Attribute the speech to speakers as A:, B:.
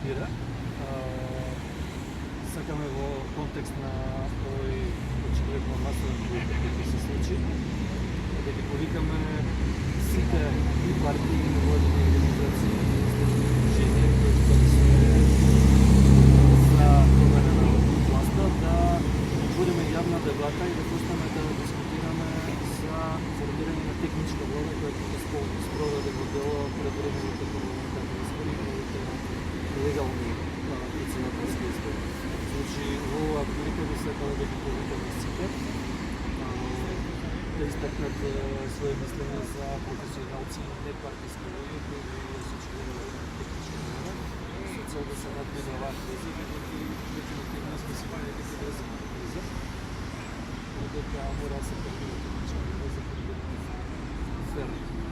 A: избира. Сакаме во контекст на овој очигледно масовен култ кој се случи, да ги повикаме сите и партии и невладини организации движења кои се за промена на власта да водиме јавна дебата и да почнеме да дискутираме за формирање на техничка влада која ќе се спроведе во дело предвремените парламентарни избори и легални председателски избори. Значи, во оваа прилика би сакале да ги повикаме сите да истакнат своје мислење за професионалци и непартиски луѓе кои се члени на техничка влада со цел да се надмине оваа криза, бидејќи дефинитивно сме сигурни дека ќе се криза и дека мора да се предвиди техничка влада за предвидените сфери.